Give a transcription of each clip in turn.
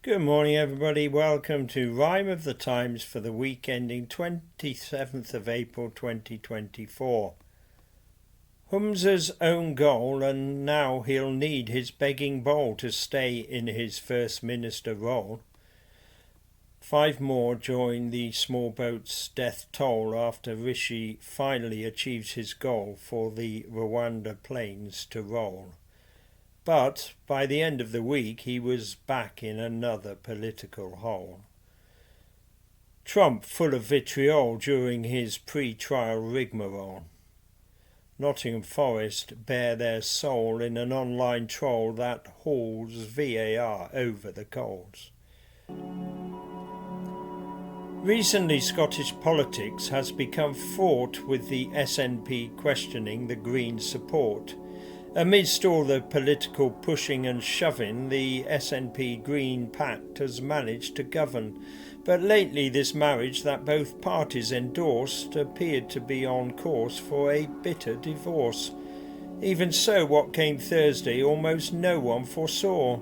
Good morning, everybody. Welcome to Rhyme of the Times for the week ending 27th of April 2024. Humza's own goal, and now he'll need his begging bowl to stay in his First Minister role. 5 more join the small boat's death toll after Rishi finally achieves his goal for the Rwanda planes to roll. But by the end of the week he was back in another political hole. Trump full of vitriol during his pre-trial rigmarole. Nottingham Forest bare their soul in an online troll that hauls VAR over the coals. Recently, Scottish politics has become fraught with the SNP questioning the Greens' support. Amidst all the political pushing and shoving, the SNP Green Pact has managed to govern. But lately this marriage that both parties endorsed appeared to be on course for a bitter divorce. Even so, what came Thursday almost no one foresaw.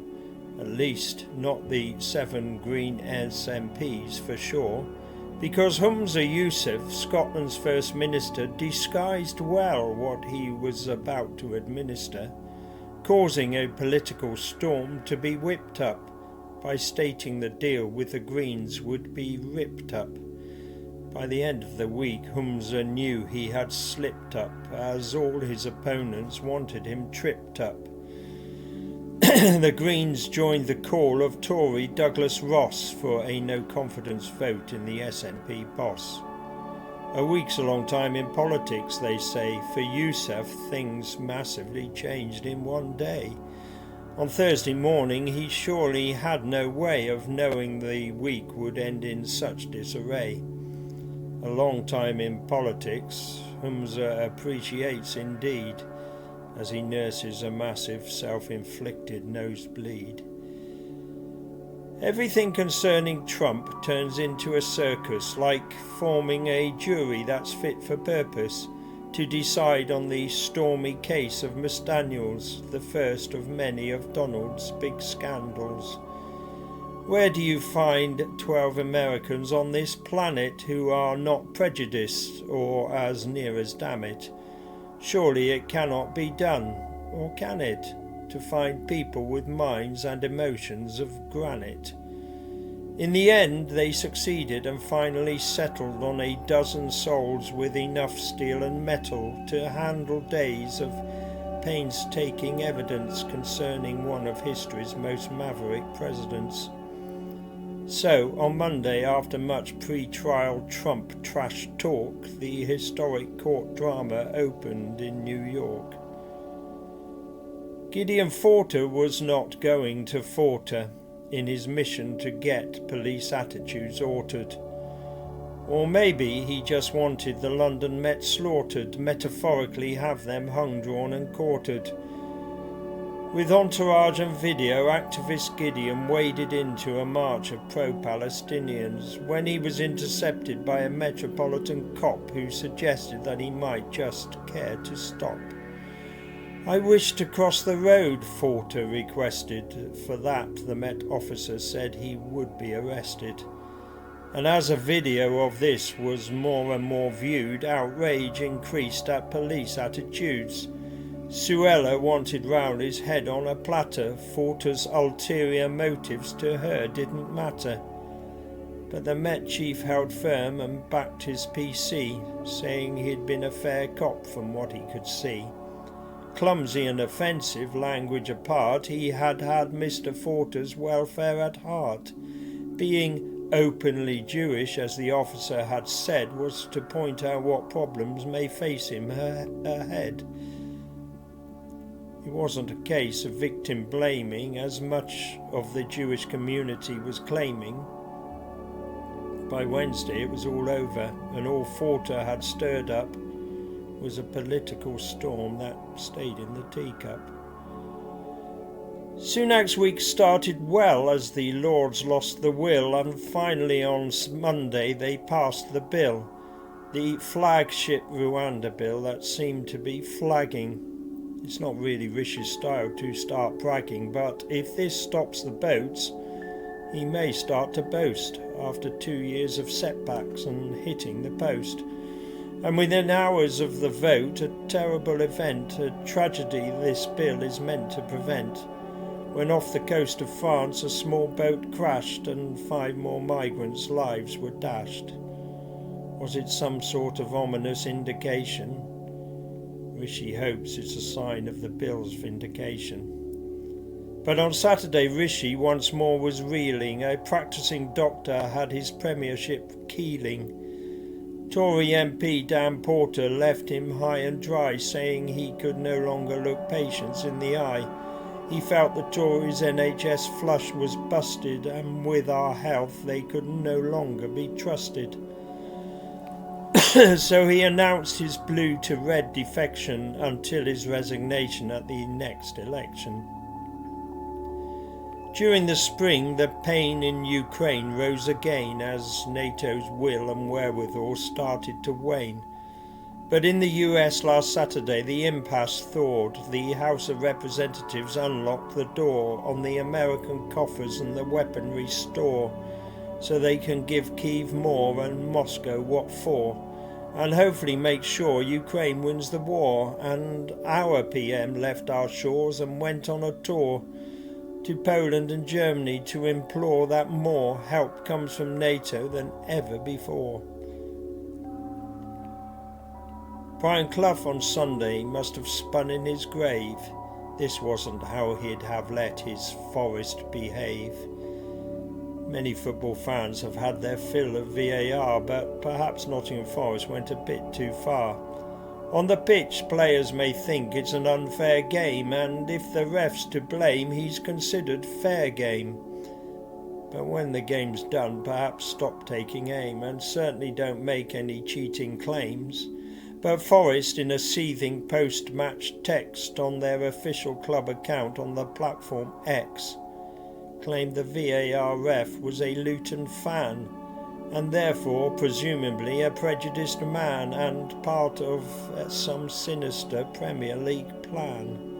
At least not the 7 Green SMPs for sure. Because Humza, Scotland's First Minister, disguised well what he was about to administer, causing a political storm to be whipped up by stating the deal with the Greens would be ripped up. By the end of the week, Humza knew he had slipped up, as all his opponents wanted him tripped up. The Greens joined the call of Tory Douglas Ross for a no-confidence vote in the SNP boss. A week's a long time in politics, they say. For Yousaf, things massively changed in one day. On Thursday morning, he surely had no way of knowing the week would end in such disarray. A long time in politics, Humza appreciates indeed, as he nurses a massive self-inflicted nosebleed. Everything concerning Trump turns into a circus, like forming a jury that's fit for purpose to decide on the stormy case of Miss Daniels, the first of many of Donald's big scandals. Where do you find 12 Americans on this planet who are not prejudiced, or as near as damn it? Surely it cannot be done, or can it, to find people with minds and emotions of granite? In the end they succeeded and finally settled on a dozen souls with enough steel and metal to handle days of painstaking evidence concerning one of history's most maverick presidents. So, on Monday, after much pre-trial Trump trash talk, the historic court drama opened in New York. Gideon Forter was not going to falter in his mission to get police attitudes altered. Or maybe he just wanted the London Met slaughtered, metaphorically have them hung, drawn and quartered. With entourage and video, activist Gideon waded into a march of pro-Palestinians when he was intercepted by a metropolitan cop who suggested that he might just care to stop. "I wish to cross the road," Forter requested. For that, the Met officer said he would be arrested. And as a video of this was more and more viewed, outrage increased at police attitudes. Suella wanted Rowley's head on a platter. Forter's ulterior motives to her didn't matter. But the Met chief held firm and backed his PC, saying he'd been a fair cop from what he could see. Clumsy and offensive, language apart, he had Mr. Forter's welfare at heart. Being openly Jewish, as the officer had said, was to point out what problems may face him ahead. It wasn't a case of victim blaming, as much of the Jewish community was claiming. By Wednesday it was all over, and all Forter had stirred up was a political storm that stayed in the teacup. Sunak's week started well as the Lords lost the will, and finally on Monday they passed the bill, the flagship Rwanda bill that seemed to be flagging. It's not really Rishi's style to start bragging, but if this stops the boats, He may start to boast after 2 years of setbacks and hitting the post. And within hours of the vote, a terrible event, a tragedy this bill is meant to prevent, when off the coast of France a small boat crashed and 5 more migrants' lives were dashed. Was it some sort of ominous indication? Rishi hopes it's a sign of the bill's vindication. But on Saturday, Rishi once more was reeling. A practising doctor had his premiership keeling. Tory MP Dan Porter left him high and dry, saying he could no longer look patients in the eye. He felt the Tories' NHS flush was busted, and with our health they could no longer be trusted. So he announced his blue to red defection until his resignation at the next election. During the spring, the pain in Ukraine rose again as NATO's will and wherewithal started to wane. But in the US last Saturday, the impasse thawed. The House of Representatives unlocked the door on the American coffers and the weaponry store, so they can give Kyiv more and Moscow what for, and hopefully make sure Ukraine wins the war. And our PM left our shores and went on a tour to Poland and Germany to implore that more help comes from NATO than ever before. Brian Clough on Sunday must have spun in his grave. This wasn't how he'd have let his Forest behave. Many football fans have had their fill of VAR, but perhaps Nottingham Forest went a bit too far. On the pitch, players may think it's an unfair game, and if the ref's to blame, he's considered fair game. But when the game's done, perhaps stop taking aim, and certainly don't make any cheating claims. But Forest, in a seething post-match text on their official club account on the platform X, claimed the VAR ref was a Luton fan, and therefore presumably a prejudiced man and part of some sinister Premier League plan.